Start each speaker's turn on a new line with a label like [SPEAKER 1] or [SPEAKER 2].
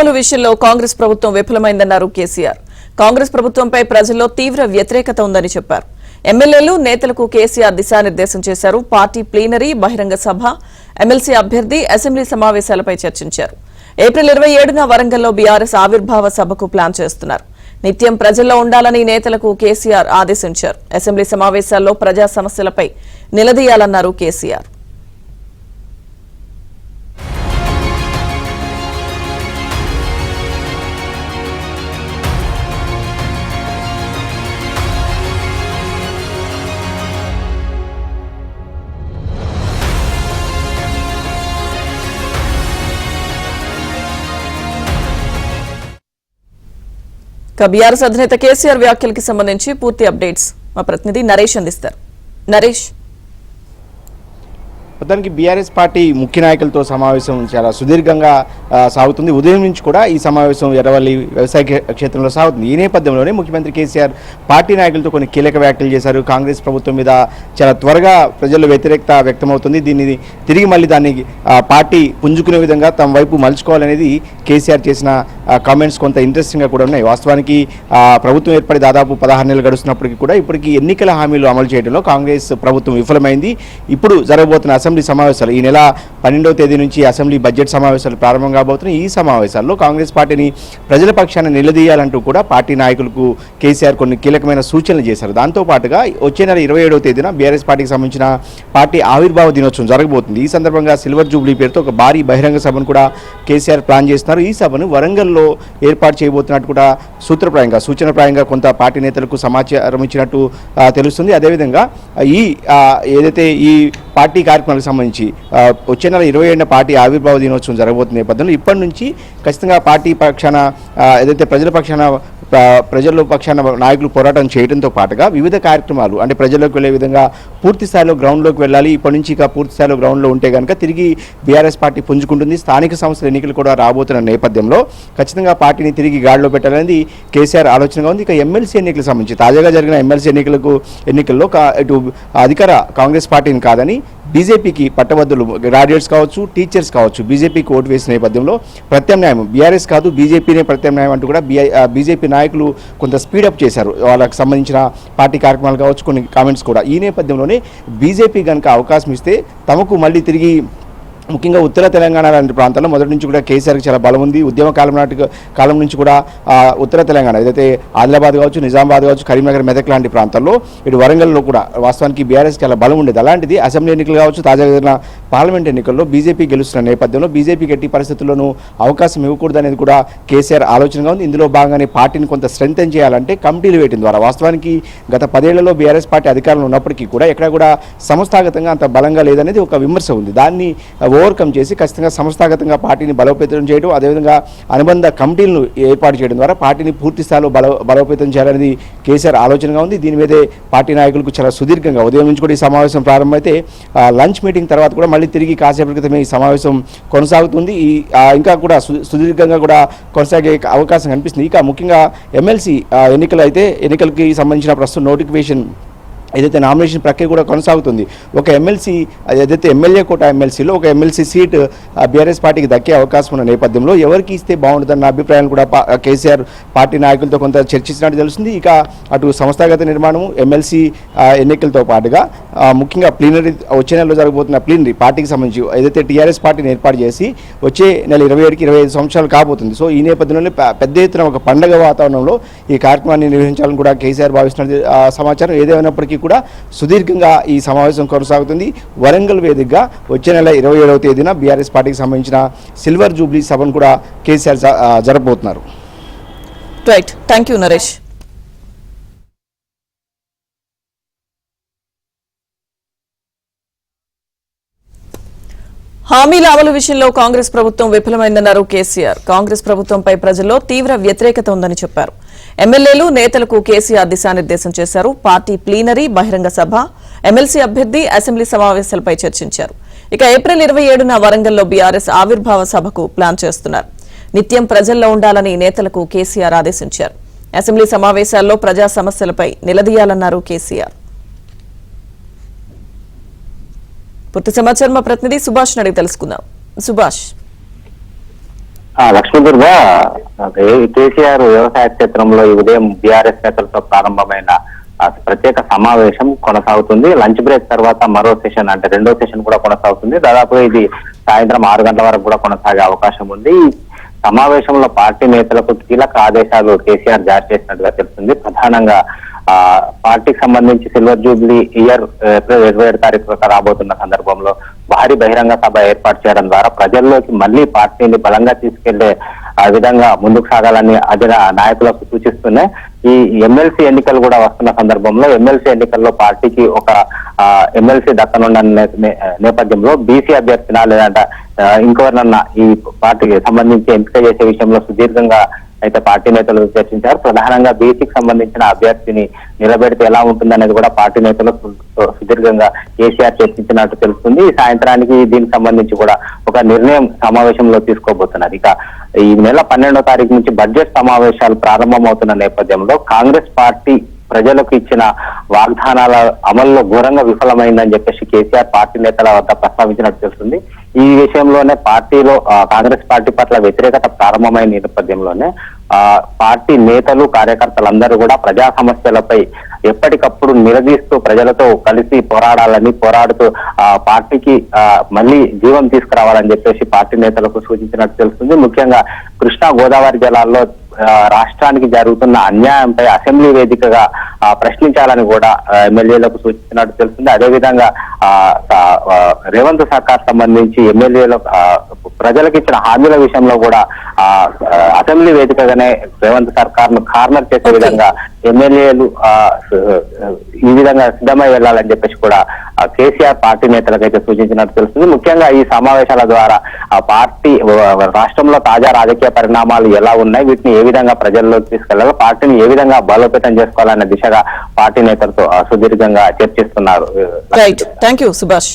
[SPEAKER 1] అమలు విషయంలో కాంగ్రెస్ ప్రభుత్వం విఫలమైందన్నారు కేసీఆర్. కాంగ్రెస్ ప్రభుత్వంపై ప్రజల్లో తీవ్ర వ్యతిరేకత ఉందని చెప్పారు. ఎమ్మెల్యేలు నేతలకు కేసీఆర్ దిశానిర్దేశం చేశారు. పార్టీ ప్లీనరీ, బహిరంగ సభ, ఎమ్మెల్సీ అభ్యర్థి, అసెంబ్లీ సమావేశాలపై చర్చించారు. ఏప్రిల్ 27న వరంగల్లో బీఆర్ఎస్ ఆవిర్భావ సభకు ప్లాన్ చేస్తున్నారు. నిత్యం ప్రజల్లో ఉండాలని నేతలకు కేసీఆర్ ఆదేశించారు. అసెంబ్లీ సమావేశాల్లో ప్రజా సమస్యలపై నిలదీయాలన్నారు కేసీఆర్. బీఆర్ఎస్ అధినేత కేసీఆర్ వ్యాఖ్యలకి సంబంధించి పూర్తి అప్డేట్స్ మా ప్రతినిధి నరేష్ అందిస్తారు. నరేష్,
[SPEAKER 2] మొత్తానికి బీఆర్ఎస్ పార్టీ ముఖ్య నాయకులతో సమావేశం చాలా సుదీర్ఘంగా సాగుతుంది. ఉదయం నుంచి కూడా ఈ సమావేశం ఎర్రవల్లి వ్యవసాయ క్షేత్రంలో సాగుతుంది. ఈ నేపథ్యంలోనే ముఖ్యమంత్రి కేసీఆర్ పార్టీ నాయకులతో కొన్ని కీలక వ్యాఖ్యలు చేశారు. కాంగ్రెస్ ప్రభుత్వం మీద చాలా త్వరగా ప్రజల్లో వ్యతిరేకత వ్యక్తమవుతుంది. దీన్ని తిరిగి మళ్ళీ దాన్ని పార్టీ పుంజుకునే విధంగా తమ వైపు మలుచుకోవాలనేది కేసీఆర్ చేసిన కామెంట్స్ కొంత ఇంట్రెస్టింగ్గా కూడా ఉన్నాయి. వాస్తవానికి ప్రభుత్వం ఏర్పడి దాదాపు 16 నెలలు గడుస్తున్నప్పటికీ కూడా ఇప్పటికీ ఎన్నికల హామీలు అమలు చేయడంలో కాంగ్రెస్ ప్రభుత్వం విఫలమైంది. ఇప్పుడు జరగబోతున్న అసెంబ్లీ సమావేశాలు, ఈ నెల 12వ తేదీ నుంచి అసెంబ్లీ బడ్జెట్ సమావేశాలు ప్రారంభం కాబోతున్నాయి. ఈ సమావేశాల్లో కాంగ్రెస్ పార్టీని ప్రజల పక్షాన నిలదీయాలంటూ కూడా పార్టీ నాయకులకు కేసీఆర్ కొన్ని కీలకమైన సూచనలు చేశారు. దాంతోపాటుగా వచ్చే నెల 27వ తేదీన బీఆర్ఎస్ పార్టీకి సంబంధించిన పార్టీ ఆవిర్భావ దినోత్సవం జరగబోతుంది. ఈ సందర్భంగా సిల్వర్ జూబ్లీ పేరుతో ఒక భారీ బహిరంగ సభను కూడా కేసీఆర్ ప్లాన్ చేస్తున్నారు. ఈ సభను వరంగల్లో ఏర్పాటు చేయబోతున్నట్టు కూడా సూచనప్రాయంగా కొంత పార్టీ నేతలకు సమాచారం ఇచ్చినట్టు తెలుస్తుంది. అదేవిధంగా ఏదైతే ఈ పార్టీ కార్యక్రమాలకు సంబంధించి వచ్చే నెల 27న పార్టీ ఆవిర్భావ దినోత్సవం జరగబోతున్న నేపథ్యంలో ఇప్పటి నుంచి ఖచ్చితంగా పార్టీ పక్షాన ఏదైతే ప్రజల పక్షాన నాయకులు పోరాటం చేయడంతో పాటుగా వివిధ కార్యక్రమాలు అంటే ప్రజల్లోకి వెళ్లే విధంగా పూర్తి స్థాయిలో గ్రౌండ్లోకి వెళ్ళాలి. ఇప్పటి నుంచి ఇక పూర్తి స్థాయిలో గ్రౌండ్లో ఉంటే కనుక తిరిగి బీఆర్ఎస్ పార్టీ పుంజుకుంటుంది. స్థానిక సంస్థల ఎన్నికలు కూడా రాబోతున్న నేపథ్యంలో ఖచ్చితంగా పార్టీని తిరిగి గాడిలో పెట్టాలనేది కేసీఆర్ ఆలోచనగా ఉంది. ఇక ఎమ్మెల్సీ ఎన్నికలకు సంబంధించి తాజాగా జరిగిన ఎమ్మెల్సీ ఎన్నికల్లో ఇటు అధికార కాంగ్రెస్ పార్టీని కాదని బీజేపీకి పట్టభద్రులు, గ్రాడ్యుయేట్స్ కావచ్చు, టీచర్స్ కావచ్చు, బీజేపీకి ఓటు వేసిన నేపథ్యంలో ప్రత్యామ్నాయం బీఆర్ఎస్ కాదు బీజేపీనే ప్రత్యామ్నాయం అంటూ కూడా బీజేపీ నాయకులు కొంత స్పీడప్ చేశారు. వాళ్ళకి సంబంధించిన పార్టీ కార్యక్రమాలు కావచ్చు, కొన్ని కామెంట్స్ కూడా. ఈ నేపథ్యంలోనే బీజేపీ కనుక అవకాశం ఇస్తే తమకు మళ్ళీ తిరిగి ముఖ్యంగా ఉత్తర తెలంగాణ లాంటి ప్రాంతాల్లో మొదటి నుంచి కూడా కేసీఆర్కి చాలా బలం ఉంది. ఉద్యమ కాలం నుంచి కూడా ఉత్తర తెలంగాణ ఏదైతే ఆదిలాబాద్ కావచ్చు, నిజామాబాద్ కావచ్చు, కరీంనగర్, మెదక్ లాంటి ప్రాంతాల్లో ఇటు వరంగల్లో కూడా వాస్తవానికి బీఆర్ఎస్కి చాలా బలం ఉండేది. అలాంటిది అసెంబ్లీ ఎన్నికలు కావచ్చు, తాజాగా జరిగిన పార్లమెంట్ ఎన్నికల్లో బీజేపీ గెలుస్తున్న నేపథ్యంలో బీజేపీకి ఎట్టి పరిస్థితుల్లోనూ అవకాశం ఇవ్వకూడదు అనేది కూడా కేసీఆర్ ఆలోచనగా ఉంది. ఇందులో భాగంగానే పార్టీని కొంత స్ట్రెంథెన్ చేయాలంటే కమిటీలు వేయడం ద్వారా వాస్తవానికి గత 10 ఏళ్లలో బీఆర్ఎస్ పార్టీ అధికారంలో ఉన్నప్పటికీ కూడా ఎక్కడ కూడా సంస్థాగతంగా అంత బలంగా లేదనేది ఒక విమర్శ ఉంది. దాన్ని ఓవర్కమ్ చేసి ఖచ్చితంగా సంస్థాగతంగా పార్టీని బలోపేతం చేయడం, అదేవిధంగా అనుబంధ కమిటీలను ఏర్పాటు చేయడం ద్వారా పార్టీని పూర్తి స్థాయిలో బలోపేతం చేయాలనేది కేసీఆర్ ఆలోచనగా ఉంది. దీని మీదే పార్టీ నాయకులకు చాలా సుదీర్ఘంగా ఉదయం నుంచి కూడా ఈ సమావేశం ప్రారంభమైతే లంచ్ మీటింగ్ తర్వాత కూడా మళ్ళీ తిరిగి కాసేపటి క్రితమే ఈ సమావేశం కొనసాగుతుంది. ఇంకా కూడా సుదీర్ఘంగా కూడా కొనసాగే అవకాశం కనిపిస్తుంది. ఇక ముఖ్యంగా ఎమ్మెల్సీ ఎన్నికలకి సంబంధించిన ప్రస్తుతం నోటిఫికేషన్ ఏదైతే నామినేషన్ ప్రక్రియ కూడా కొనసాగుతుంది. ఒక ఎమ్మెల్సీ ఏదైతే ఎమ్మెల్యే కోట ఎమ్మెల్సీలో ఒక ఎమ్మెల్సీ సీట్ బీఆర్ఎస్ పార్టీకి దక్కే అవకాశం ఉన్న నేపథ్యంలో ఎవరికి ఇస్తే బాగుంటుందన్న అభిప్రాయాన్ని కూడా కేసీఆర్ పార్టీ నాయకులతో కొంత చర్చించినట్టు తెలుస్తుంది. ఇక అటు సంస్థాగత నిర్మాణము, ఎమ్మెల్సీ ఎన్నికలతో పాటుగా ముఖ్యంగా ప్లీనరీ వచ్చే నెలలో జరగబోతున్న ప్లీనరీ పార్టీకి సంబంధించి ఏదైతే టీఆర్ఎస్ పార్టీని ఏర్పాటు చేసి వచ్చే నెల 27కి 25 సంవత్సరాలు కాబోతుంది. సో ఈ నేపథ్యంలో పెద్ద ఎత్తున ఒక పండగ వాతావరణంలో ఈ కార్యక్రమాన్ని నిర్వహించాలని కూడా కేసీఆర్ భావిస్తున్న సమాచారం. ఏదేమైనప్పటికీ కూడా సుదీర్ఘంగా ఈ సమావేశం కొనసాగుతుంది. వరంగల్ వేదికగా వచ్చే నెల 27వ తేదీన బీఆర్ఎస్ పార్టీకి సంబంధించిన సిల్వర్ జూబ్లీ సభను కూడా కేసీఆర్ జరపబోతున్నారు.
[SPEAKER 1] Right, thank you Naresh. హామీల అమలు విషయంలో కాంగ్రెస్ ప్రభుత్వం విఫలమైందన్నారు కేసీఆర్. కాంగ్రెస్ ప్రభుత్వంపై ప్రజల్లో తీవ్ర వ్యతిరేకత ఉందని చెప్పారు. ఎమ్మెల్యేలు నేతలకు కేసీఆర్ దిశానిర్దేశం చేశారు. పార్టీ ప్లీనరీ, బహిరంగ సభ, ఎమ్మెల్సీ అభ్యర్థి, అసెంబ్లీ సమావేశాలపై చర్చించారు. ఇక ఏప్రిల్ 27న వరంగల్లో బీఆర్ఎస్ ఆవిర్భావ సభకు ప్లాన్ చేస్తున్నారు. నిత్యం ప్రజల్లో ఉండాలని నేతలకు కేసీఆర్ ఆదేశించారు. అసెంబ్లీ సమావేశాల్లో ప్రజా సమస్యలపై నిలదీయాలన్నారు కేసీఆర్. పూర్తి సమాచారం మా ప్రతినిధి సుభాష్ అడిగి తెలుసుకుందాం. సుభాష్,
[SPEAKER 3] లక్ష్మీదుర్గ కేసీఆర్ వ్యవసాయ క్షేత్రంలో ఈ ఉదయం బీఆర్ఎస్ నేతలతో ప్రారంభమైన ప్రత్యేక సమావేశం కొనసాగుతుంది. లంచ్ బ్రేక్ తర్వాత మరో సెషన్ అంటే రెండో సెషన్ కూడా కొనసాగుతుంది. దాదాపు ఇది సాయంత్రం 6 గంటల వరకు కూడా కొనసాగే అవకాశం ఉంది. ఈ సమావేశంలో పార్టీ నేతలకు కీలక ఆదేశాలు కేసీఆర్ జారీ చేసినట్టుగా తెలుస్తుంది. ప్రధానంగా పార్టీకి సంబంధించి సిల్వర్ జూబ్లీ ఇయర్ ఏప్రిల్ 27 తారీఖు రాబోతున్న సందర్భంలో భారీ బహిరంగ సభ ఏర్పాటు చేయడం ద్వారా ప్రజల్లోకి మళ్లీ పార్టీని బలంగా తీసుకెళ్లే విధంగా ముందుకు సాగాలని అది నాయకులకు సూచిస్తున్నాయి. ఈ ఎమ్మెల్సీ ఎన్నికలు కూడా వస్తున్న సందర్భంలో ఎమ్మెల్సీ ఎన్నికల్లో పార్టీకి ఒక ఎమ్మెల్సీ దక్కనున్న నేపథ్యంలో బీసీ అభ్యర్థినా లేదంటే ఇంకెవరినన్నా ఈ పార్టీకి సంబంధించి ఎంపిక చేసే విషయంలో సుదీర్ఘంగా అయితే పార్టీ నేతలు చర్చించారు. ప్రధానంగా బీసీకి సంబంధించిన అభ్యర్థిని నిలబెడితే ఎలా ఉంటుందనేది కూడా పార్టీ నేతలు సుదీర్ఘంగా కేసీఆర్ చర్చించినట్టు తెలుస్తుంది. ఈ సాయంత్రానికి దీనికి సంబంధించి కూడా ఒక నిర్ణయం సమావేశంలో తీసుకోబోతున్నారు. ఇక ఈ నెల 12వ తారీఖు నుంచి బడ్జెట్ సమావేశాలు ప్రారంభమవుతున్న నేపథ్యంలో కాంగ్రెస్ పార్టీ ప్రజలకు ఇచ్చిన వాగ్దానాల అమల్లో ఘోరంగా విఫలమైందని చెప్పేసి కేసీఆర్ పార్టీ నేతల వద్ద ప్రస్తావించినట్టు తెలుస్తుంది. ఈ విషయంలోనే పార్టీలో కాంగ్రెస్ పార్టీ పట్ల వ్యతిరేకత ప్రారంభమైన నేపథ్యంలోనే పార్టీ నేతలు కార్యకర్తలందరూ కూడా ప్రజా సమస్యలపై ఎప్పటికప్పుడు నిలదీస్తూ ప్రజలతో కలిసి పోరాడుతూ పార్టీకి మళ్ళీ జీవం తీసుకురావాలని చెప్పేసి పార్టీ నేతలకు సూచించినట్టు తెలుస్తుంది. ముఖ్యంగా కృష్ణా గోదావరి జలాల్లో రాష్ట్రానికి జరుగుతున్న అన్యాయంపై అసెంబ్లీ వేదికగా ప్రశ్నించాలని కూడా ఎమ్మెల్యేలకు సూచించినట్టు తెలుస్తుంది. అదేవిధంగా రేవంత్ సర్కార్ సంబంధించి ఎమ్మెల్యేలు ప్రజలకు ఇచ్చిన హామీల విషయంలో కూడా అసెంబ్లీ వేదికగానే రేవంత్ సర్కార్ ను కార్నర్ చేసే విధంగా ఎమ్మెల్యేలు ఈ విధంగా సిద్ధమై వెళ్లాలని చెప్పేసి కూడా కేసీఆర్ పార్టీ నేతలకైతే సూచించినట్టు తెలుస్తుంది. ముఖ్యంగా ఈ సమావేశాల ద్వారా పార్టీ రాష్ట్రంలో తాజా రాజకీయ పరిణామాలు ఎలా ఉన్నాయి, వీటిని ఏ విధంగా ప్రజల్లోకి తీసుకెళ్లాలో, పార్టీని ఏ విధంగా బలోపేతం చేసుకోవాలనే దిశగా పార్టీ నేతలతో సుదీర్ఘంగా చర్చిస్తున్నారు.
[SPEAKER 1] Right, thank you Subhash.